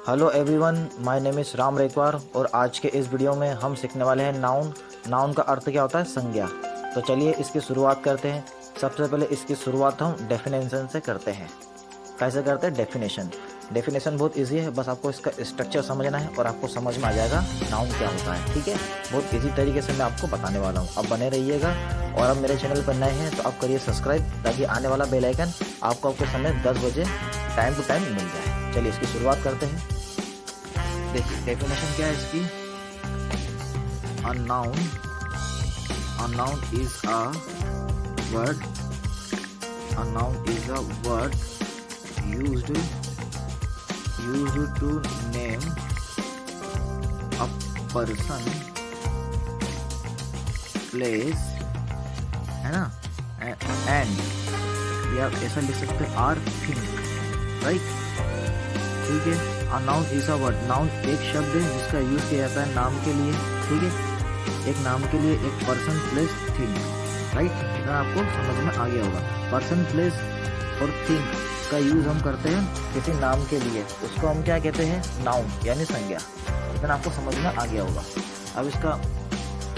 Hello everyone, my name is Ram Rekwar और आज के इस वीडियो में हम सीखने वाले हैं नाउन। नाउन का अर्थ क्या होता है? संज्ञा। तो चलिए इसकी शुरुआत करते हैं। सबसे पहले इसकी शुरुआत हम डेफिनेशन से करते हैं। कैसे करते हैं? डेफिनेशन बहुत इजी है, बस आपको इसका स्ट्रक्चर समझना है और आपको समझ में आ जाएगा नाउन क्या होता है। ठीक है, बहुत इजी तरीके से मैं आपको बताने वाला हूँ। अब बने रहिएगा और अब मेरे चैनल पर नए हैं तो आप करिए सब्सक्राइब, ताकि आने वाला बेल आइकन आपको आपके समय 10 बजे टाइम टू टाइम मिल जाए। चलिए इसकी शुरुआत करते हैं। देखिए डेफिनेशन क्या है इसकी। A noun is a word used to name a person, place, है ना, and या ऐसा लिख सकते हैं आर थिंग, राइट। ठीक है, a noun is a word. Noun एक शब्द है जिसका यूज किया जाता है नाम के लिए। ठीक है, एक नाम के लिए एक पर्सन, प्लेस, थिंग, राइट। इतना आपको समझ में आ गया होगा। पर्सन, प्लेस और थिंग का यूज हम करते हैं किसी नाम के लिए, उसको हम क्या कहते हैं? नाउन, यानी संज्ञा। इतना आपको समझ में आ गया होगा।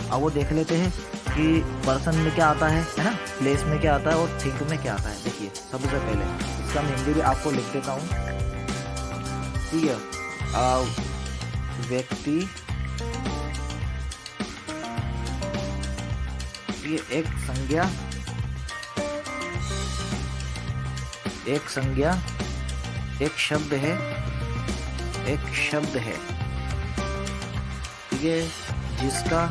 अब वो देख लेते हैं कि पर्सन में क्या आता है ना, प्लेस में क्या आता है और थिंग में क्या आता है। देखिए सबसे पहले इसका मैं हिंदी भी आपको लिख देता हूँ। ठीक है, व्यक्ति, ये एक संज्ञा, एक शब्द है, ठीक है, जिसका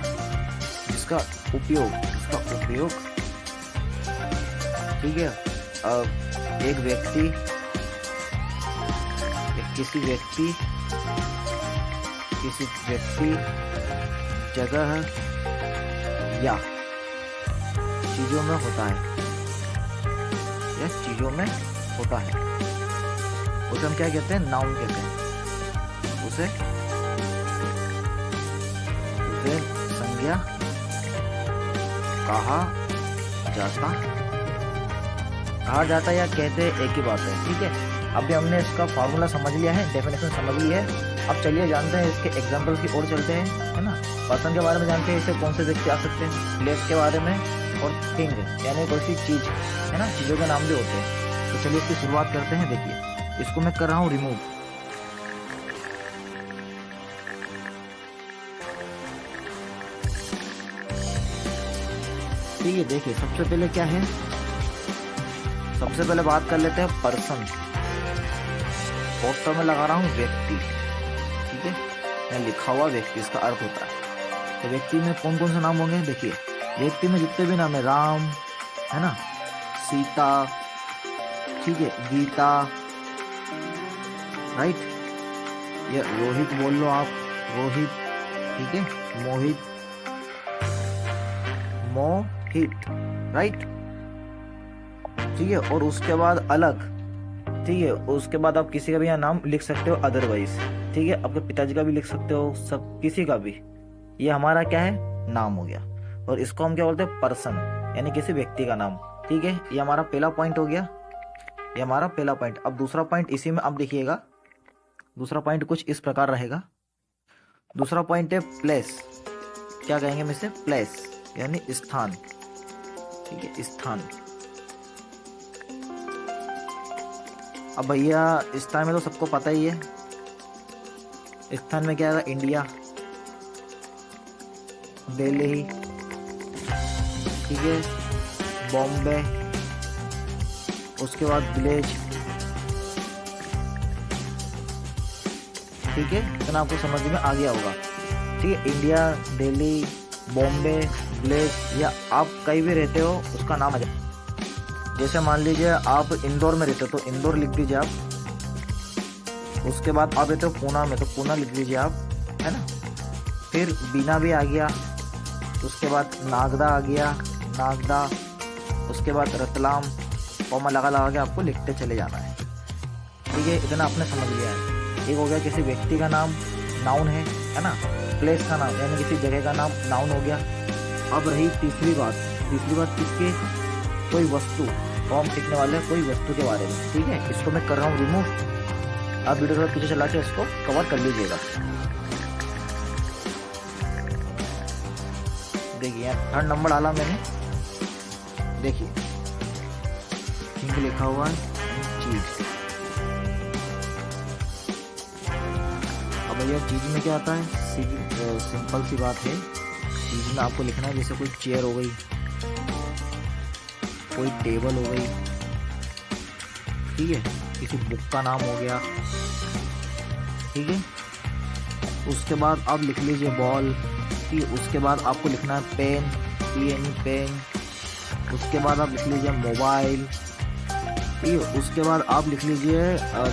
उपयोग, ठीक है, एक व्यक्ति, किसी व्यक्ति, जगह या चीजों में होता है, उसे हम क्या कहते हैं? नाउन कहते हैं। उसे संज्ञा कहा जाता या कहते हैं, एक ही बात है। ठीक है, अभी हमने इसका फार्मूला समझ लिया है, डेफिनेशन समझ ली है। अब चलिए जानते हैं इसके एग्जाम्पल की ओर चलते हैं, है ना। पर्सन के बारे में जानते हैं, इससे कौन से व्यक्ति आ सकते हैं, प्लेस के बारे में, और थिंग यानी कोई सी चीज, है ना, चीजों के नाम भी होते हैं। तो चलिए इसकी शुरुआत करते हैं। देखिए इसको मैं कर रहा हूँ रिमूव। ठीक है, देखिए सबसे पहले क्या है, सबसे पहले बात कर लेते हैं पर्सन। पोस्टर में लगा रहा हूँ व्यक्ति। ठीक है, मैं लिखा हुआ व्यक्ति, इसका अर्थ होता है। तो व्यक्ति में कौन कौन से नाम होंगे? देखिए व्यक्ति में जितने भी नाम है, राम, है ना, सीता, ठीक है, गीता, राइट, या रोहित बोल लो आप, रोहित, ठीक है, मोहित, राइट। ठीक है, और उसके बाद अलग, ठीक है, उसके बाद आप किसी का भी यहाँ नाम लिख सकते हो अदरवाइज। ठीक है, आपके पिताजी का भी लिख सकते हो, सब किसी का भी। ये हमारा क्या है? नाम हो गया। और इसको हम क्या बोलते हैं? पर्सन, यानी किसी व्यक्ति का नाम। ठीक है, ये हमारा पहला पॉइंट हो गया, ये हमारा पहला पॉइंट। अब दूसरा पॉइंट इसी में आप देखिएगा, दूसरा पॉइंट कुछ इस प्रकार रहेगा। दूसरा पॉइंट है प्लेस। क्या कहेंगे हम इसे? प्लेस यानी स्थान। ठीक है, स्थान। अब भैया स्थान में तो सबको पता ही है, स्थान में क्या है? इंडिया, दिल्ली, ठीक है, बॉम्बे, उसके बाद विलेज। ठीक है, इतना आपको समझ में आ गया होगा। ठीक है, इंडिया, दिल्ली, बॉम्बे, विलेज, या आप कहीं भी रहते हो उसका नाम आ जाए। जैसे मान लीजिए आप इंदौर में रहते हो तो इंदौर लिख दीजिए आप। उसके बाद आप रहते हो पूना में तो पूना लिख दीजिए आप, है ना। फिर बीना भी आ गया, उसके बाद नागदा आ गया, नागदा, उसके बाद रतलाम, कॉमा लगा के आपको लिखते चले जाना है। ठीक है, इतना आपने समझ लिया है। एक हो गया किसी व्यक्ति का नाम, नाउन है ना। प्लेस का नाम यानी किसी जगह का नाम, नाउन हो गया। अब रही तीसरी बात किसकी? कोई वस्तु। तो हम सीखने वाले हैं कोई वस्तु के बारे में। ठीक है, इसको मैं कर रहा हूँ रिमूव। आप वीडियो थोड़ा पीछे चला के इसको कवर कर लीजिएगा। देखिए यहाँ 3rd नंबर डाला मैंने, देखिए थिंक लिखा हुआ है, चीज। अब भैया चीज में क्या आता है, सिंपल सी बात है, चीज में आपको लिखना है जैसे कोई चेयर हो गई, कोई टेबल हो गई, ठीक है, किसी बुक का नाम हो गया, ठीक है। उसके बाद आप लिख लीजिए बॉल, ठीक है। उसके बाद आपको लिखना है पेन, पेन। उसके बाद आप लिख लीजिए मोबाइल, ठीक है। उसके बाद आप लिख लीजिए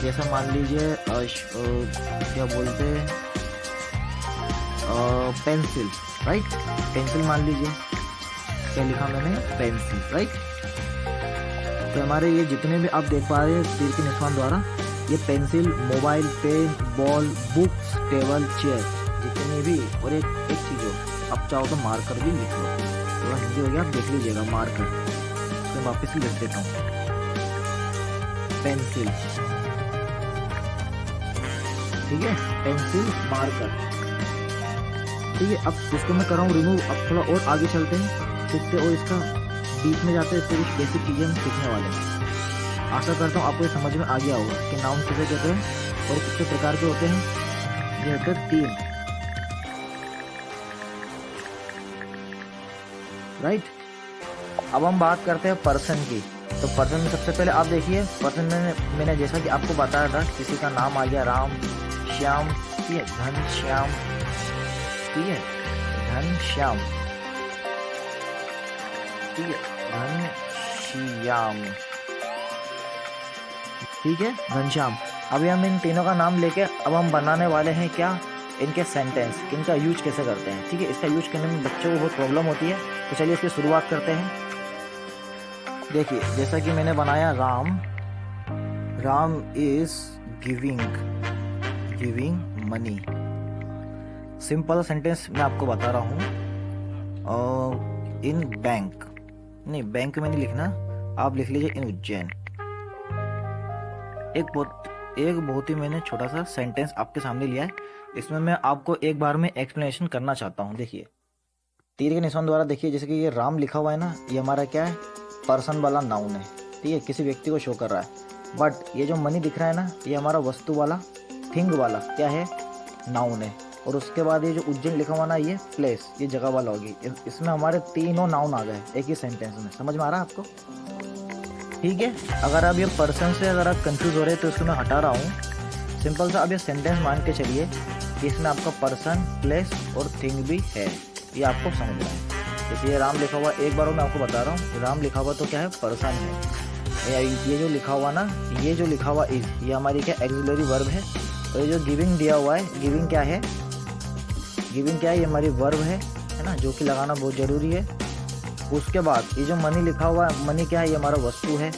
जैसे मान लीजिए क्या बोलते हैं, पेंसिल, राइट, पेंसिल मान लीजिए, क्या लिखा मैंने, पेंसिल, राइट। तो हमारे ये जितने भी आप देख पा रहे हैं तीर के निशान द्वारा, ये pencil, mobile, pen, ball, books, table, chair, जितने भी, और एक चीज़ हो, आप चाहो तो मार्कर भी लिख लो, तो हिंदी हो गया, आप देख लीजिएगा मार्कर। तो मैं वापस ही लिख देता हूँ, पेंसिल, ठीक है, पेंसिल, मार्कर, ठीक है। अब उसको मैं कर रहा हूँ रिमूव। अब थोड़ा और आगे चलते हैं, सीखते और इसका बीच में जाते हैं, इससे कुछ बेसिक चीज़ें हम सीखने वाले हैं। आशा करता हूँ आपको ये समझ में आ गया होगा कि नाउन किसे कहते हैं और कितने प्रकार के होते हैं। ये होते हैं 3, राइट। अब हम बात करते हैं पर्सन की। तो पर्सन में सबसे पहले आप देखिए, पर्सन में मैंने जैसा कि आपको बताया था, किसी का नाम आ गया राम, श्याम, ठीक है, घन श्याम, ठीक है, घन श्याम, ठीक है, घन श्याम, ठीक है, घनश्याम। अभी हम इन तीनों का नाम लेके अब हम बनाने वाले हैं क्या, इनके सेंटेंस, इनका यूज कैसे करते हैं, ठीक है। इसका यूज करने में बच्चों को बहुत प्रॉब्लम होती है, तो चलिए इसकी शुरुआत करते हैं। देखिए जैसा कि मैंने बनाया Ram, Ram is giving money. Simple sentence मैं आपको बता रहा हूँ। इन बैंक, नहीं बैंक में नहीं लिखना, आप लिख लीजिए इन उज्जैन। एक बहुत ही मैंने छोटा सा सेंटेंस आपके सामने लिया है, इसमें मैं आपको एक बार में एक्सप्लेनेशन करना चाहता हूँ। देखिए तीर के निशान द्वारा देखिए, जैसे कि ये राम लिखा हुआ है ना, ये हमारा क्या है, पर्सन वाला नाउन है, ठीक है, किसी व्यक्ति को शो कर रहा है। बट ये जो मनी दिख रहा है ना, ये हमारा वस्तु वाला, थिंग वाला क्या है, नाउन है। और उसके बाद ये जो उज्जैन लिखा हुआ ना, ये प्लेस, ये जगह वाला होगी। इसमें हमारे तीनों नाउन आ गए एक ही सेंटेंस में। समझ में आ रहा है आपको, ठीक है। अगर आप ये पर्सन से अगर आप कंफ्यूज हो रहे हैं तो इसको मैं हटा रहा हूँ। सिंपल सा आप ये सेंटेंस मान के चलिए कि इसमें आपका पर्सन, प्लेस और थिंग भी है, ये आपको समझना है। जैसे ये राम लिखा हुआ, एक बार मैं आपको बता रहा हूँ, राम लिखा हुआ तो क्या है, पर्सन है। ये जो लिखा हुआ ना, ये जो लिखा हुआ इज, ये हमारी क्या एक्सिलरी वर्ब है। और ये जो गिविंग दिया हुआ है, गिविंग क्या है, गिविंग क्या है, ये हमारी वर्ब है ना, जो कि लगाना बहुत ज़रूरी है। उसके बाद ये जो मनी लिखा हुआ है, मनी क्या है, ये हमारा वस्तु है।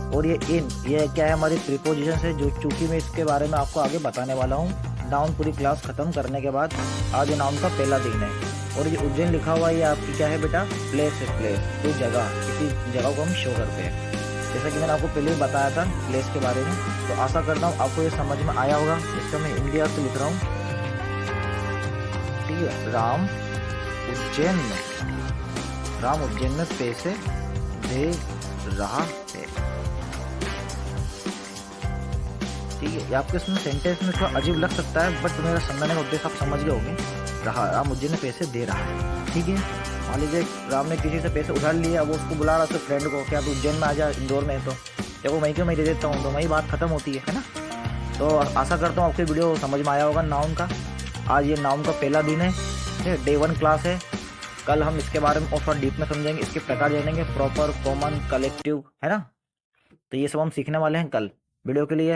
और ये इन, ये क्या है, हमारी प्रीपोजिशन है, जो चूंकि मैं इसके बारे में आपको आगे बताने वाला हूँ नाउन पूरी क्लास खत्म करने के बाद। आज नाउन का पहला दिन है। और ये उज्जैन लिखा हुआ है, ये आपकी क्या है बेटा, प्लेस है, प्लेस, कोई जगह, किसी जगह को हम शो करते हैं। जैसा कि मैंने आपको पहले ही बताया था प्लेस के बारे में। तो आशा करता हूँ आपको ये समझ में आया होगा। इसका मैं इंडिया से लिख रहा हूँ, ठीक है। राम उज्जैन में पैसे दे रहा है, ठीक है। ये आपके इसमें सेंटेंस में थोड़ा अजीब लग सकता है, बट मेरा समझाने का उद्देश्य आप समझ गए होंगे। राम उज्जैन में पैसे दे रहा है, ठीक है। मान लीजिए राम ने किसी से पैसे उधार लिए, अब वो उसको बुला रहा है, उसके फ्रेंड को, क्या आप उज्जैन में आ जा, इंदौर में है, तो देखो मैं क्यों मैं दे देता हूँ, तो वही बात खत्म होती है ना। तो आशा करता हूँ आपकी वीडियो समझ में आया होगा नाउन का। आज ये नाउन का पहला दिन है, डे 1 क्लास है। कल हम इसके बारे में और थोड़ा डीप में समझेंगे, इसके प्रकार जानेंगे, प्रॉपर, कॉमन, कलेक्टिव, है ना। तो ये सब हम सीखने वाले हैं कल। वीडियो के लिए